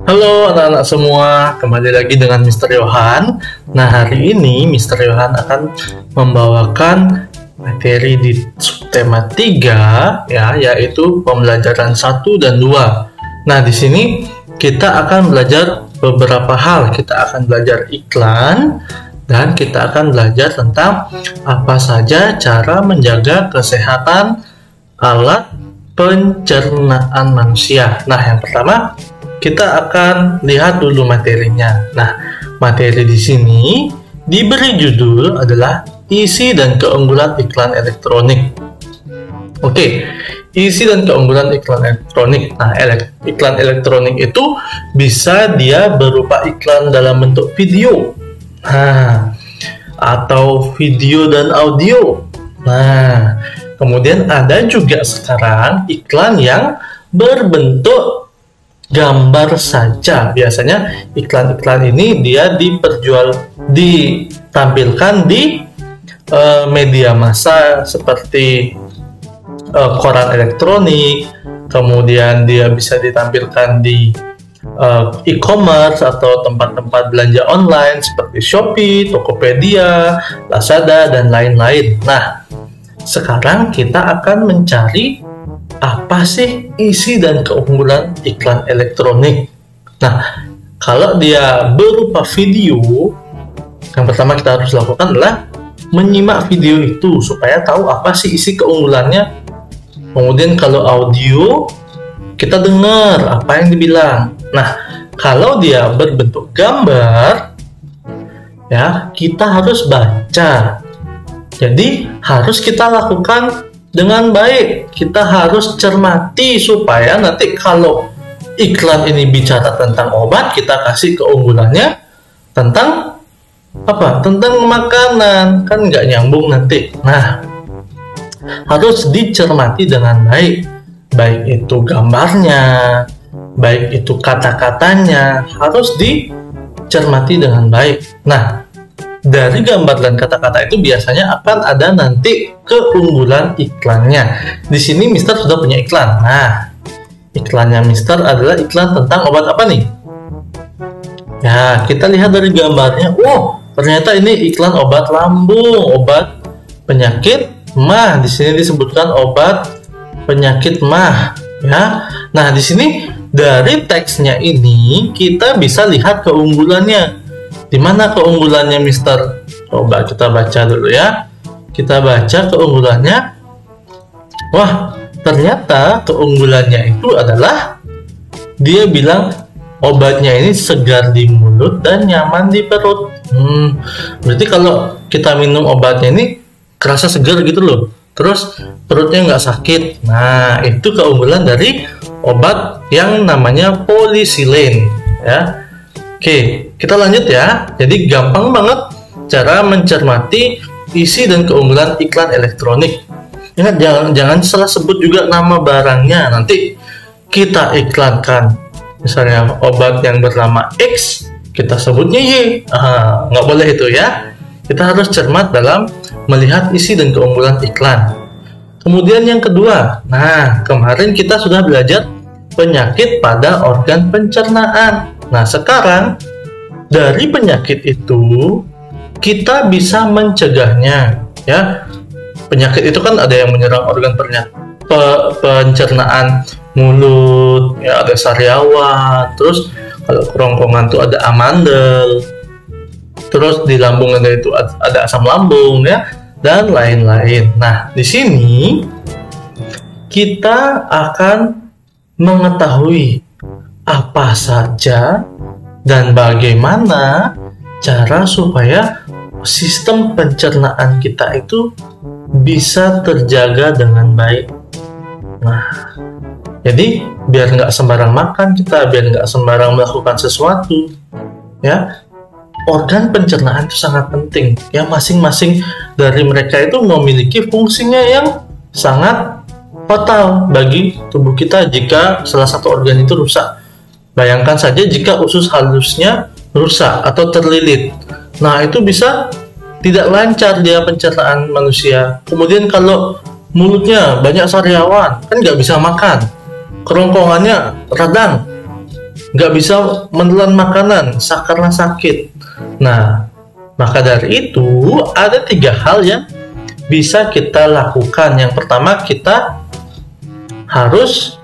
Halo anak-anak semua, kembali lagi dengan Mr. Yohan. Nah, hari ini Mr. Yohan akan membawakan materi di subtema 3 ya, yaitu pembelajaran 1 dan 2. Nah, di sini kita akan belajar beberapa hal. Kita akan belajar iklan dan kita akan belajar tentang apa saja cara menjaga kesehatan alat pencernaan manusia. Nah, yang pertama kita akan lihat dulu materinya. Nah, materi di sini diberi judul adalah isi dan keunggulan iklan elektronik. Oke, isi dan keunggulan iklan elektronik. Nah, iklan elektronik itu bisa dia berupa iklan dalam bentuk video. Nah, atau video dan audio. Nah, kemudian ada juga sekarang iklan yang berbentuk gambar saja. Biasanya iklan-iklan ini dia ditampilkan di media massa seperti koran elektronik, kemudian dia bisa ditampilkan di e-commerce atau tempat-tempat belanja online seperti Shopee, Tokopedia, Lazada, dan lain-lain. Nah, sekarang kita akan mencari apa sih isi dan keunggulan iklan elektronik. Nah, kalau dia berupa video, yang pertama kita harus lakukan adalah menyimak video itu supaya tahu apa sih isi keunggulannya. Kemudian kalau audio, kita dengar apa yang dibilang. Nah, kalau dia berbentuk gambar, ya kita harus baca. Jadi harus kita lakukan dengan baik. Kita harus cermati supaya nanti kalau iklan ini bicara tentang obat, kita kasih keunggulannya tentang apa? Tentang makanan, kan nggak nyambung nanti. Nah, harus dicermati dengan baik. Baik itu gambarnya, baik itu kata-katanya, harus dicermati dengan baik. Nah, dari gambar dan kata-kata itu biasanya akan ada nanti keunggulan iklannya. Di sini Mister sudah punya iklan. Nah, iklannya Mister adalah iklan tentang obat apa nih? Ya, kita lihat dari gambarnya. Oh, ternyata ini iklan obat lambung, obat penyakit MAH. Di sini disebutkan obat penyakit MAH. Ya, nah di sini dari teksnya ini kita bisa lihat keunggulannya. Di mana keunggulannya, Mister? Coba kita baca dulu ya. Kita baca keunggulannya. Wah, ternyata keunggulannya itu adalah dia bilang obatnya ini segar di mulut dan nyaman di perut. Berarti kalau kita minum obatnya ini kerasa segar gitu loh. Terus perutnya nggak sakit. Nah, itu keunggulan dari obat yang namanya polisilen ya. Oke, kita lanjut ya. Jadi gampang banget cara mencermati isi dan keunggulan iklan elektronik. Ingat, jangan salah sebut juga nama barangnya. Nanti kita iklankan misalnya obat yang bernama X, kita sebutnya Y. Nggak boleh itu ya. Kita harus cermat dalam melihat isi dan keunggulan iklan. Kemudian yang kedua, nah kemarin kita sudah belajar penyakit pada organ pencernaan. Nah, sekarang dari penyakit itu kita bisa mencegahnya ya. Penyakit itu kan ada yang menyerang organ pencernaan mulut, ya ada sariawan, terus kalau kerongkongan itu ada amandel, terus di lambung itu ada asam lambung ya, dan lain-lain. Nah, di sini kita akan mengetahui apa saja dan bagaimana cara supaya sistem pencernaan kita itu bisa terjaga dengan baik. Nah, jadi biar nggak sembarang makan kita, biar nggak sembarang melakukan sesuatu ya. Organ pencernaan itu sangat penting ya, masing-masing dari mereka itu memiliki fungsinya yang sangat fatal bagi tubuh kita jika salah satu organ itu rusak. Bayangkan saja jika usus halusnya rusak atau terlilit. Nah, itu bisa tidak lancar dia pencernaan manusia. Kemudian kalau mulutnya banyak sariawan, kan nggak bisa makan. Kerongkongannya radang. nggak bisa menelan makanan karena sakit. Nah, maka dari itu ada 3 hal yang bisa kita lakukan. Yang pertama, kita harus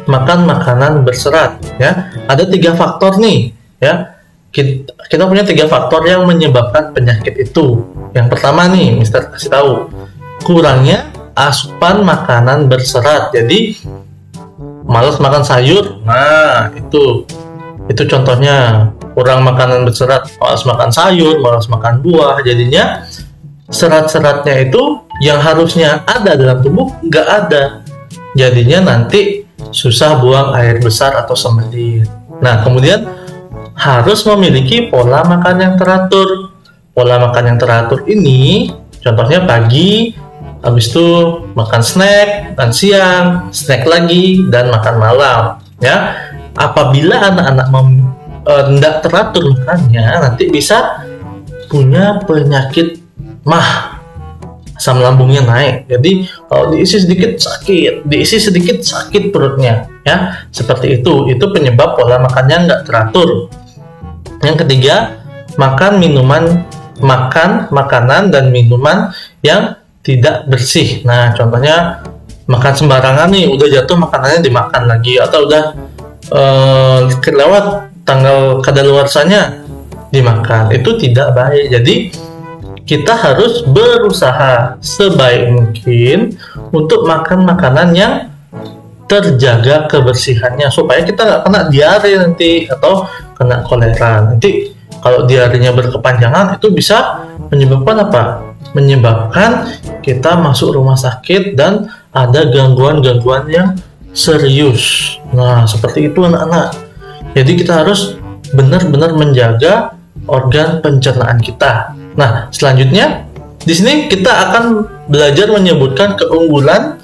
makan makanan berserat, ya. Ada 3 faktor nih, ya. Kita punya 3 faktor yang menyebabkan penyakit itu. Yang pertama nih, Mister kasih tahu, kurangnya asupan makanan berserat. Jadi malas makan sayur, nah itu contohnya kurang makanan berserat. Malas makan sayur, malas makan buah, jadinya serat-seratnya itu yang harusnya ada dalam tubuh nggak ada, jadinya nanti susah buang air besar atau sembelit. Nah, kemudian harus memiliki pola makan yang teratur. Pola makan yang teratur ini contohnya pagi, habis itu makan snack, makan siang, snack lagi, dan makan malam, ya. Apabila anak-anak tidak teratur makannya, nanti bisa punya penyakit asam lambungnya naik. Jadi kalau diisi sedikit sakit perutnya, ya, seperti itu. Itu penyebab pola makannya nggak teratur. Yang ketiga, makan makanan dan minuman yang tidak bersih. Nah, contohnya makan sembarangan nih, udah jatuh makanannya dimakan lagi, atau udah kelewat tanggal kadaluarsanya dimakan. Itu tidak baik. Jadi kita harus berusaha sebaik mungkin untuk makan makanan yang terjaga kebersihannya, supaya kita nggak kena diare nanti atau kena kolera. Nanti kalau diarenya berkepanjangan, itu bisa menyebabkan apa? Menyebabkan kita masuk rumah sakit dan ada gangguan-gangguan yang serius. Nah, seperti itu anak-anak. Jadi kita harus benar-benar menjaga organ pencernaan kita. Nah, selanjutnya di sini kita akan belajar menyebutkan keunggulan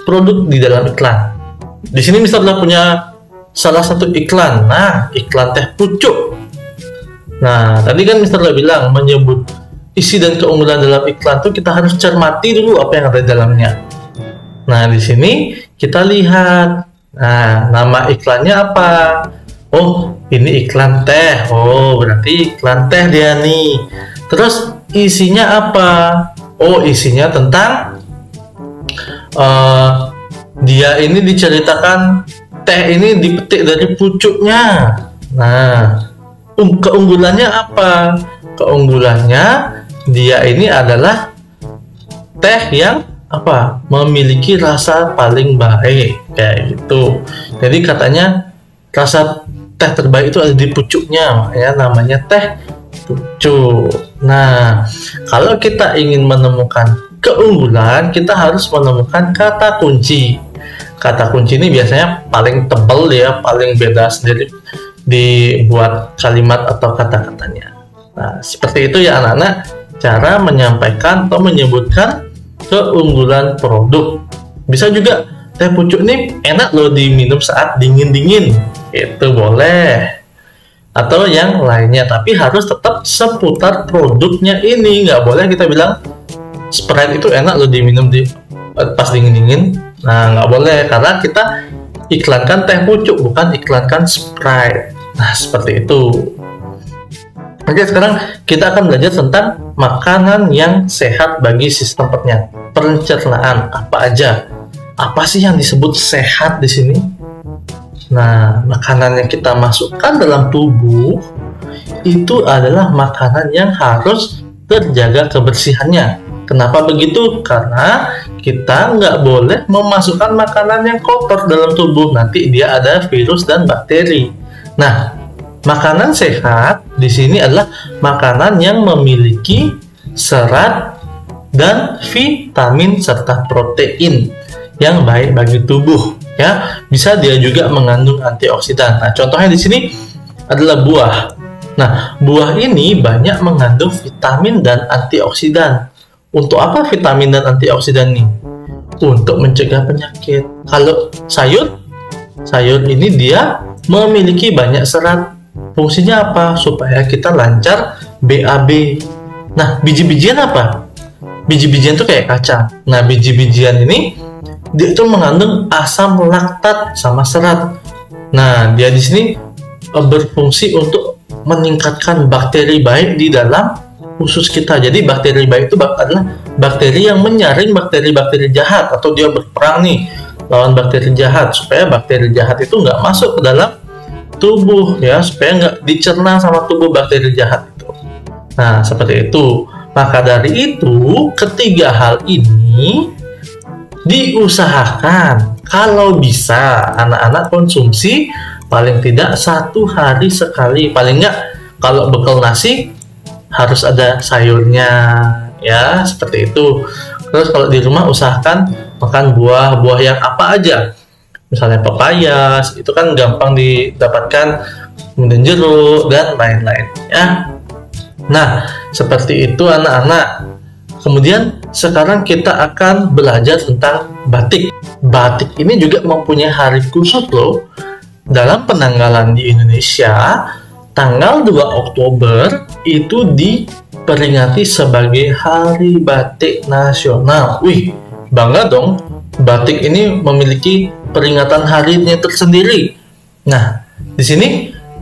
produk di dalam iklan. Di sini misalnya punya salah satu iklan. Nah, iklan teh pucuk. Nah, tadi kan Mister udah bilang menyebut isi dan keunggulan dalam iklan itu kita harus cermati dulu apa yang ada di dalamnya. Nah, di sini kita lihat. Nah, nama iklannya apa? Oh, ini iklan teh. Oh, berarti iklan teh dia nih. Terus isinya apa? Oh, isinya tentang dia ini diceritakan teh ini dipetik dari pucuknya. Nah, keunggulannya apa? Keunggulannya dia ini adalah teh yang apa? Memiliki rasa paling baik, kayak gitu. Jadi katanya rasa teh terbaik itu ada di pucuknya, makanya namanya teh pucuk. Nah, kalau kita ingin menemukan keunggulan, kita harus menemukan kata kunci. Kata kunci ini biasanya paling tebal ya, paling beda sendiri dibuat kalimat atau kata-katanya. Nah, seperti itu ya anak-anak, cara menyampaikan atau menyebutkan keunggulan produk. Bisa juga teh pucuk ini enak loh diminum saat dingin-dingin, itu boleh. Atau yang lainnya, tapi harus tetap seputar produknya ini. Nggak boleh kita bilang Sprite itu enak loh diminum pas dingin-dingin. Nah, nggak boleh, karena kita iklankan teh pucuk, bukan iklankan Sprite. Nah, seperti itu. Oke, sekarang kita akan belajar tentang makanan yang sehat bagi sistem pencernaan. Apa aja? Apa sih yang disebut sehat di sini? Nah, makanan yang kita masukkan dalam tubuh itu adalah makanan yang harus terjaga kebersihannya. Kenapa begitu? Karena kita nggak boleh memasukkan makanan yang kotor dalam tubuh. Nanti dia ada virus dan bakteri. Nah, makanan sehat di sini adalah makanan yang memiliki serat dan vitamin serta protein yang baik bagi tubuh. Ya, bisa dia juga mengandung antioksidan. Nah, contohnya di sini adalah buah. Nah, buah ini banyak mengandung vitamin dan antioksidan. Untuk apa vitamin dan antioksidan ini? Untuk mencegah penyakit. Kalau sayur ini dia memiliki banyak serat. Fungsinya apa? Supaya kita lancar BAB. Nah, biji-bijian apa? Biji-bijian itu kayak kacang. Nah, biji-bijian ini dia itu mengandung asam laktat sama serat. Nah, dia di sini berfungsi untuk meningkatkan bakteri baik di dalam usus kita. Jadi bakteri baik itu adalah bakteri yang menyaring bakteri-bakteri jahat, atau dia berperang nih lawan bakteri jahat, supaya bakteri jahat itu nggak masuk ke dalam tubuh ya, supaya nggak dicerna sama tubuh bakteri jahat itu. Nah, seperti itu. Maka dari itu, ketiga hal ini diusahakan kalau bisa anak-anak konsumsi paling tidak 1 hari sekali. Paling nggak kalau bekal nasi harus ada sayurnya ya, seperti itu. Terus kalau di rumah usahakan makan buah-buah yang apa aja, misalnya pepaya, itu kan gampang didapatkan, kemudian jeruk dan lain-lain ya. Nah, seperti itu anak-anak. Kemudian sekarang kita akan belajar tentang batik. Batik ini juga mempunyai hari khusus loh. Dalam penanggalan di Indonesia, tanggal 2 Oktober itu diperingati sebagai Hari Batik Nasional. Wih, bangga dong. Batik ini memiliki peringatan harinya tersendiri. Nah, di sini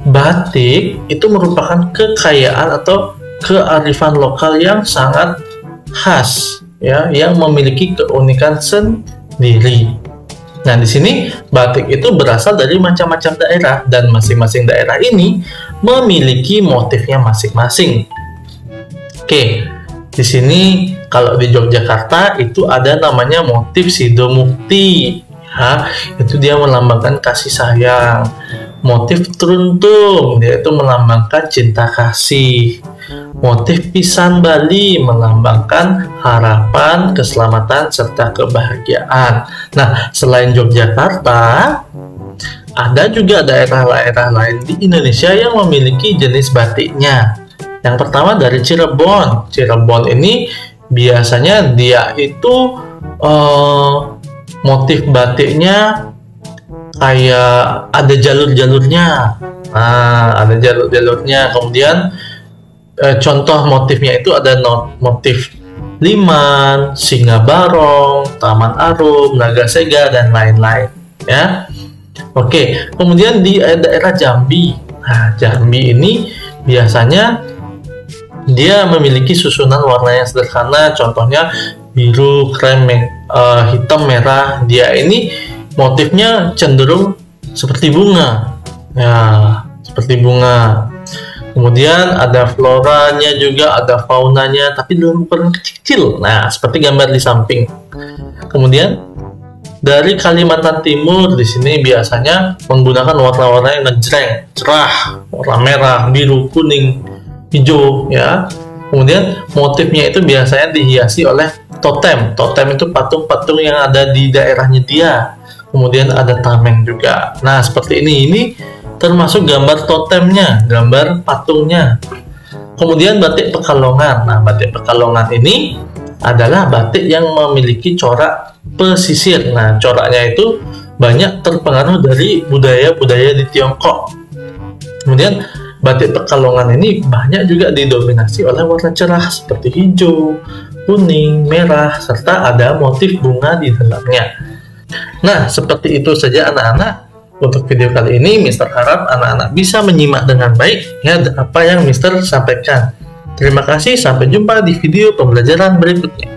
batik itu merupakan kekayaan atau kearifan lokal yang sangat khas ya, yang memiliki keunikan sendiri. Nah, di sini batik itu berasal dari macam-macam daerah, dan masing-masing daerah ini memiliki motifnya masing-masing. Oke, di sini kalau di Yogyakarta itu ada namanya motif Sidomukti ya, itu dia melambangkan kasih sayang. Motif Truntung, yaitu melambangkan cinta kasih. Motif Pisan Bali melambangkan harapan, keselamatan, serta kebahagiaan. Nah, selain Yogyakarta, ada juga daerah-daerah lain di Indonesia yang memiliki jenis batiknya. Yang pertama dari Cirebon. Cirebon ini biasanya dia itu motif batiknya kayak ada jalur-jalurnya. Nah, ada jalur-jalurnya. Kemudian contoh motifnya itu ada motif Liman, Singa Barong, Taman Arum, Naga Sega, dan lain-lain ya. Oke, kemudian di daerah Jambi. Nah, Jambi ini biasanya dia memiliki susunan warna yang sederhana, contohnya biru, krem, hitam, merah. Dia ini motifnya cenderung seperti bunga ya, seperti bunga. Kemudian ada floranya juga, ada faunanya, tapi dalam ukuran kecil. Nah, seperti gambar di samping. Kemudian dari Kalimantan Timur, di sini biasanya menggunakan warna-warna yang ngejreng, cerah, warna merah, biru, kuning, hijau ya. Kemudian motifnya itu biasanya dihiasi oleh totem. Totem itu patung-patung yang ada di daerahnya dia. Kemudian ada tameng juga. Nah, seperti ini termasuk gambar totemnya, gambar patungnya. Kemudian batik Pekalongan. Nah, batik Pekalongan ini adalah batik yang memiliki corak pesisir. Nah, coraknya itu banyak terpengaruh dari budaya-budaya di Tiongkok. Kemudian batik Pekalongan ini banyak juga didominasi oleh warna cerah seperti hijau, kuning, merah, serta ada motif bunga di dalamnya. Nah, seperti itu saja anak-anak. Untuk video kali ini, Mister harap anak-anak bisa menyimak dengan baik ya apa yang Mister sampaikan. Terima kasih, sampai jumpa di video pembelajaran berikutnya.